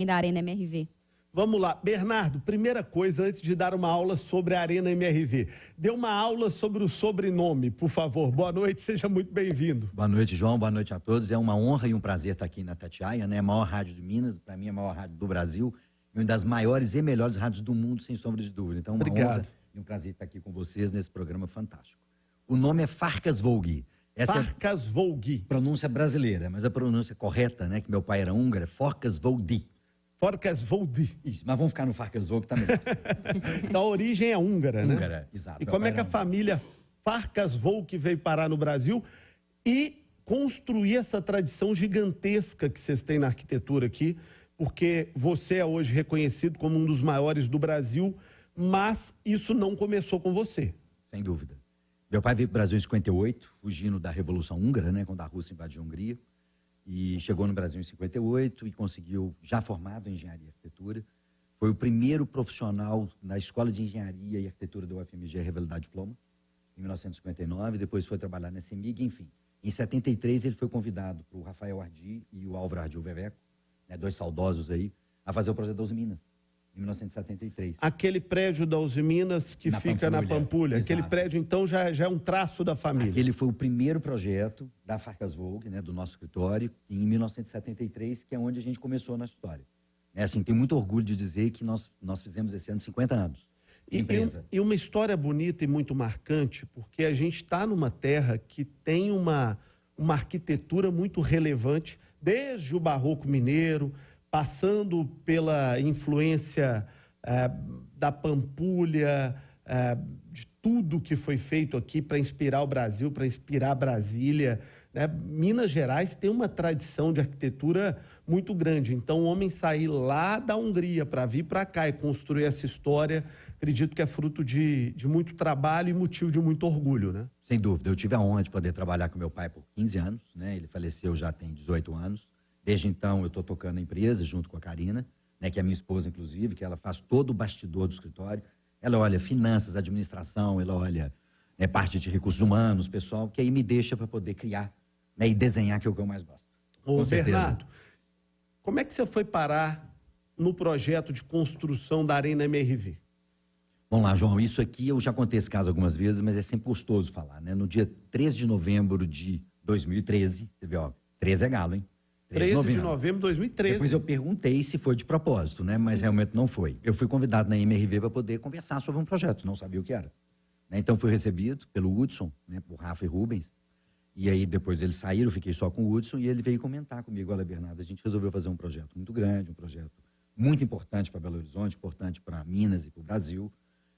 da Arena MRV. Vamos lá. Bernardo, primeira coisa, antes de dar uma aula sobre a Arena MRV, dê uma aula sobre o sobrenome, por favor. Boa noite, seja muito bem-vindo. Boa noite, João. Boa noite a todos. É uma honra e um prazer estar aqui na Itatiaia, né? A maior rádio de Minas, para mim, a maior rádio do Brasil, e uma das maiores e melhores rádios do mundo, sem sombra de dúvida. Então, uma honra e um prazer estar aqui com vocês nesse programa fantástico. O nome é Farkas Volgy. Farkas Volgy. Pronúncia brasileira, mas a pronúncia correta, né? Que meu pai era húngaro, é Farkas Volgy. Farkas Volgy. Isso, mas vamos ficar no Farkas Volgy também. Então a origem é húngara, né? Húngara, exato. E como é que a família Farkas Volgy veio parar no Brasil e construir essa tradição gigantesca que vocês têm na arquitetura aqui, porque você é hoje reconhecido como um dos maiores do Brasil, mas isso não começou com você. Sem dúvida. Meu pai veio para o Brasil em 58, fugindo da Revolução Húngara, né? Quando a Rússia invadiu a Hungria. E chegou no Brasil em 58 e conseguiu, já formado em engenharia e arquitetura, foi o primeiro profissional na Escola de Engenharia e Arquitetura da UFMG a revelar diploma, em 1959, depois foi trabalhar na CEMIG, enfim. Em 73 ele foi convidado para o Rafael Ardi e o Álvaro Ardi Veveco, né, dois saudosos aí, a fazer o projeto da Usiminas, em 1973. Aquele prédio da Usiminas que fica na Pampulha. Aquele prédio, então, já é um traço da família. Aquele foi o primeiro projeto da Farkas Volgy, né, do nosso escritório, em 1973, que é onde a gente começou a nossa história. É assim, tenho muito orgulho de dizer que nós fizemos esse ano 50 anos de empresa. E uma história bonita e muito marcante, porque a gente está numa terra que tem uma arquitetura muito relevante, desde o Barroco Mineiro, passando pela influência da Pampulha, de tudo que foi feito aqui para inspirar o Brasil, para inspirar Brasília, né? Minas Gerais tem uma tradição de arquitetura muito grande. Então, o homem sair lá da Hungria para vir para cá e construir essa história, acredito que é fruto de muito trabalho e motivo de muito orgulho, né? Sem dúvida. Eu tive a honra de poder trabalhar com meu pai por 15 anos, né? Ele faleceu já tem 18 anos. Desde então, eu estou tocando a empresa junto com a Karina, né, que é minha esposa, inclusive, que ela faz todo o bastidor do escritório. Ela olha finanças, administração, ela olha, né, parte de recursos humanos, pessoal, que aí me deixa para poder criar, né, e desenhar, que é o que eu mais gosto. Ô, Bernardo, como é que você foi parar no projeto de construção da Arena MRV? Vamos lá, João, isso aqui eu já contei esse caso algumas vezes, mas é sempre gostoso falar, né? No dia 13 de novembro de 2013, você vê, ó, 13 é galo, hein? 13 de novembro de 2013. Depois eu perguntei se foi de propósito, né? Mas realmente não foi. Eu fui convidado na MRV para poder conversar sobre um projeto, não sabia o que era. Né? Então fui recebido pelo Hudson, né? Por Rafa e Rubens. E aí depois eles saíram, eu fiquei só com o Hudson e ele veio comentar comigo: olha, Bernardo, a gente resolveu fazer um projeto muito grande, um projeto muito importante para Belo Horizonte, importante para Minas e para o Brasil.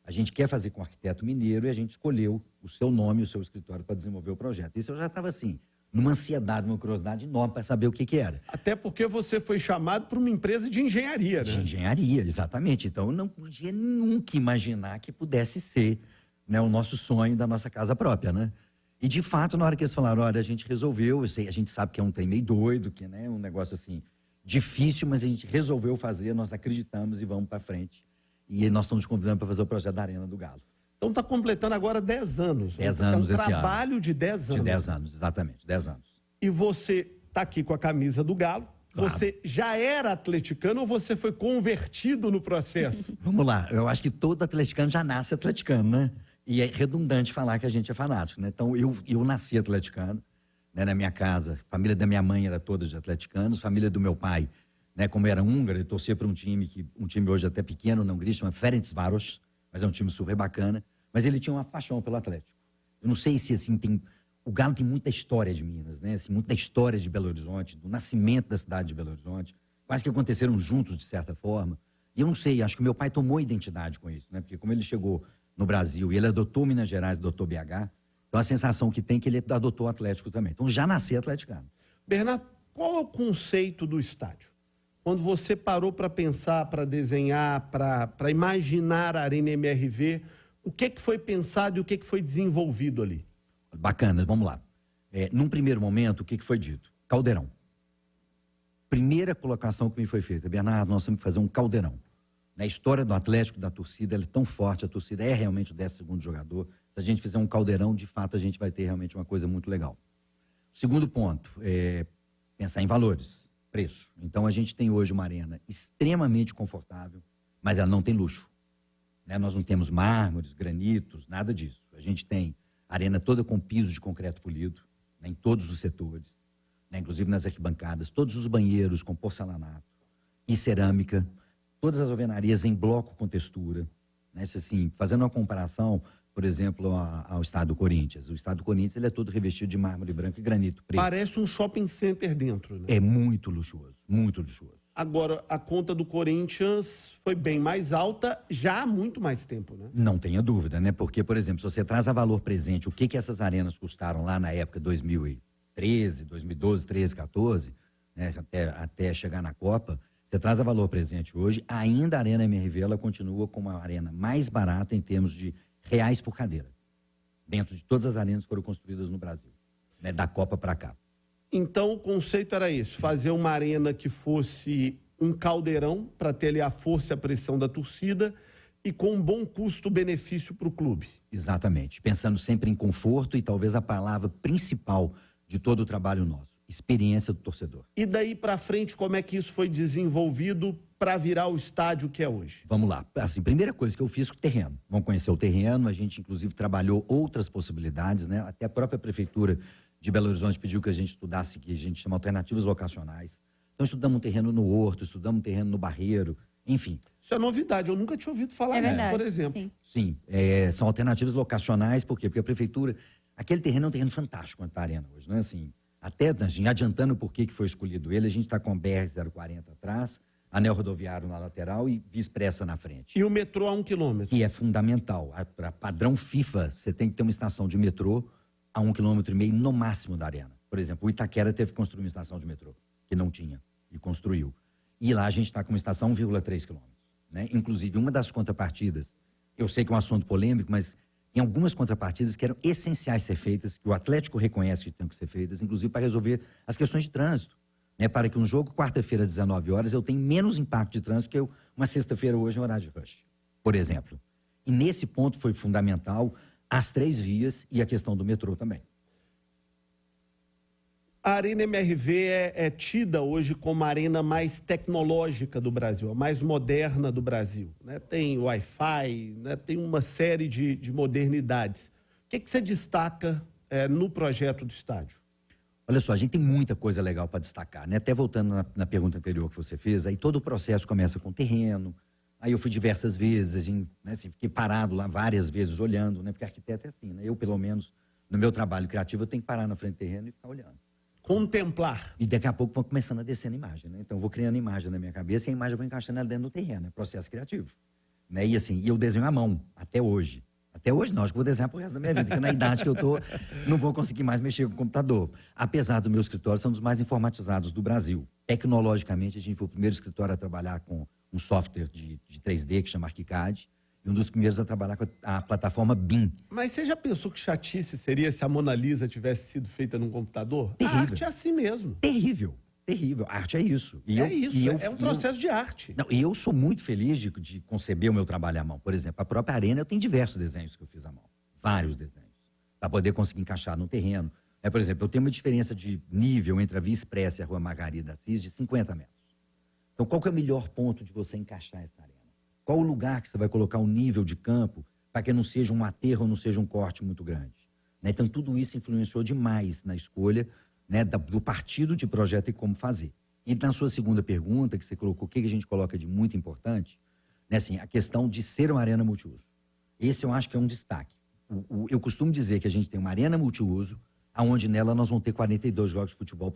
A gente quer fazer com o arquiteto mineiro e a gente escolheu o seu nome, o seu escritório para desenvolver o projeto. Isso eu já estava assim, numa ansiedade, numa curiosidade enorme para saber o que era. Até porque você foi chamado para uma empresa de engenharia, né? De engenharia, exatamente. Então, eu não podia nunca imaginar que pudesse ser, né, o nosso sonho da nossa casa própria, né? E, de fato, na hora que eles falaram, olha, a gente resolveu, eu sei, a gente sabe que é um trem meio doido, que, né, um negócio assim, difícil, mas a gente resolveu fazer, nós acreditamos e vamos para frente. E nós estamos convidando para fazer o projeto da Arena do Galo. Então está completando agora 10 anos. 10 anos esse ano. É um trabalho de 10 anos. De 10 anos, exatamente, 10 anos. E você está aqui com a camisa do Galo. Claro. Você já era atleticano ou você foi convertido no processo? Vamos lá, eu acho que todo atleticano já nasce atleticano, né? E é redundante falar que a gente é fanático, né? Então eu nasci atleticano, né, na minha casa. A família da minha mãe era toda de atleticanos, família do meu pai, né, como era húngaro, ele torcia para um time hoje até pequeno na Hungria, chama Ferencváros, mas é um time super bacana, mas ele tinha uma paixão pelo Atlético. Eu não sei se, assim, o Galo tem muita história de Minas, né? Assim, muita história de Belo Horizonte, do nascimento da cidade de Belo Horizonte, quase que aconteceram juntos, de certa forma. E eu não sei, acho que meu pai tomou identidade com isso, né? Porque como ele chegou no Brasil e ele adotou Minas Gerais, adotou BH, então a sensação que tem é que ele adotou o Atlético também. Então já nasci atleticano. Bernardo, qual é o conceito do estádio? Quando você parou para pensar, para desenhar, para imaginar a Arena MRV, o que foi pensado e o que foi desenvolvido ali? Bacana, vamos lá. Num primeiro momento, o que foi dito? Caldeirão. Primeira colocação que me foi feita: Bernardo, nós temos que fazer um caldeirão. Na história do Atlético, da torcida, ela é tão forte, a torcida é realmente o 12º jogador. Se a gente fizer um caldeirão, de fato, a gente vai ter realmente uma coisa muito legal. O segundo ponto é pensar em valores. preço. Então, a gente tem hoje uma arena extremamente confortável, mas ela não tem luxo. Né? Nós não temos mármores, granitos, nada disso. A gente tem a arena toda com piso de concreto polido, né, em todos os setores, né, inclusive nas arquibancadas, todos os banheiros com porcelanato e cerâmica, todas as alvenarias em bloco com textura. Né, assim, fazendo uma comparação, por exemplo, ao Estádio do Corinthians. O Estádio do Corinthians ele é todo revestido de mármore branco e granito preto. Parece um shopping center dentro, né? É muito luxuoso, muito luxuoso. Agora, a conta do Corinthians foi bem mais alta já há muito mais tempo, né? Não tenha dúvida, né? Porque, por exemplo, se você traz a valor presente o que essas arenas custaram lá na época 2013, 2012, 13, 14, né? até chegar na Copa, você traz a valor presente hoje, ainda a Arena MRV ela continua como a arena mais barata em termos de reais por cadeira, dentro de todas as arenas que foram construídas no Brasil, né? Da Copa para cá. Então, o conceito era esse, fazer uma arena que fosse um caldeirão para ter ali a força e a pressão da torcida e com um bom custo-benefício para o clube. Exatamente. Pensando sempre em conforto e talvez a palavra principal de todo o trabalho nosso, experiência do torcedor. E daí para frente, como é que isso foi desenvolvido para virar o estádio que é hoje? Vamos lá. Assim, primeira coisa que eu fiz com o terreno. Vamos conhecer o terreno, a gente inclusive trabalhou outras possibilidades, né? Até a própria prefeitura de Belo Horizonte pediu que a gente estudasse, que a gente chama alternativas locacionais. Então, estudamos um terreno no Horto, estudamos um terreno no Barreiro, enfim. Isso é novidade, eu nunca tinha ouvido falar disso, por exemplo. Sim, são alternativas locacionais, por quê? Porque a prefeitura... Aquele terreno é um terreno fantástico quanto a arena hoje, não é assim? Até, adiantando por que foi escolhido ele, a gente está com a BR-040 atrás, anel rodoviário na lateral e Via Expressa na frente. E o metrô a 1 quilômetro. Que é fundamental. Para padrão FIFA, você tem que ter uma estação de metrô a 1,5 km no máximo da arena. Por exemplo, o Itaquera teve que construir uma estação de metrô, que não tinha, e construiu. E lá a gente está com uma estação 1,3 km. Né? Inclusive, uma das contrapartidas, eu sei que é um assunto polêmico, mas em algumas contrapartidas que eram essenciais ser feitas, que o Atlético reconhece que tem que ser feitas, inclusive para resolver as questões de trânsito. Né? Para que um jogo, quarta-feira, às 19 horas, eu tenha menos impacto de trânsito que uma sexta-feira hoje em horário de rush, por exemplo. E nesse ponto foi fundamental as 3 vias e a questão do metrô também. A Arena MRV é tida hoje como a arena mais tecnológica do Brasil, a mais moderna do Brasil. Né? Tem Wi-Fi, né? Tem uma série de modernidades. O que você destaca no projeto do estádio? Olha só, a gente tem muita coisa legal para destacar, né? Até voltando na pergunta anterior que você fez, aí todo o processo começa com o terreno. Aí eu fui diversas vezes, a gente, né, assim, fiquei parado lá várias vezes olhando, né? Porque arquiteto é assim, né? Eu, pelo menos, no meu trabalho criativo, eu tenho que parar na frente do terreno e ficar olhando. Contemplar. E daqui a pouco vão começando a descer a imagem, né? Então eu vou criando imagem na minha cabeça e a imagem eu vou encaixando ela dentro do terreno, é processo criativo. Né? E assim, eu desenho à mão, até hoje. Até hoje não, acho que vou desenhar pro resto da minha vida, porque na idade que eu tô, não vou conseguir mais mexer com o computador. Apesar do meu escritório ser um dos mais informatizados do Brasil. Tecnologicamente, a gente foi o primeiro escritório a trabalhar com um software de 3D que chama ArchiCAD, e um dos primeiros a trabalhar com a plataforma BIM. Mas você já pensou que chatice seria se a Mona Lisa tivesse sido feita num computador? Terrível. A arte é assim mesmo. Terrível, terrível. A arte é isso. É um processo de arte. Não, e eu sou muito feliz de conceber o meu trabalho à mão. Por exemplo, a própria arena, eu tenho diversos desenhos que eu fiz à mão. Vários desenhos. Para poder conseguir encaixar no terreno. Por exemplo, eu tenho uma diferença de nível entre a Via Expressa e a Rua Margarida Assis de 50 metros. Então, qual que é o melhor ponto de você encaixar essa arena? Qual o lugar que você vai colocar o nível de campo para que não seja um aterro ou não seja um corte muito grande? Né? Então, tudo isso influenciou demais na escolha, né, do partido de projeto e como fazer. E na sua segunda pergunta, que você colocou, o que a gente coloca de muito importante, né, assim, a questão de ser uma arena multiuso. Esse eu acho que é um destaque. Eu costumo dizer que a gente tem uma arena multiuso, onde nela nós vamos ter 42 jogos de futebol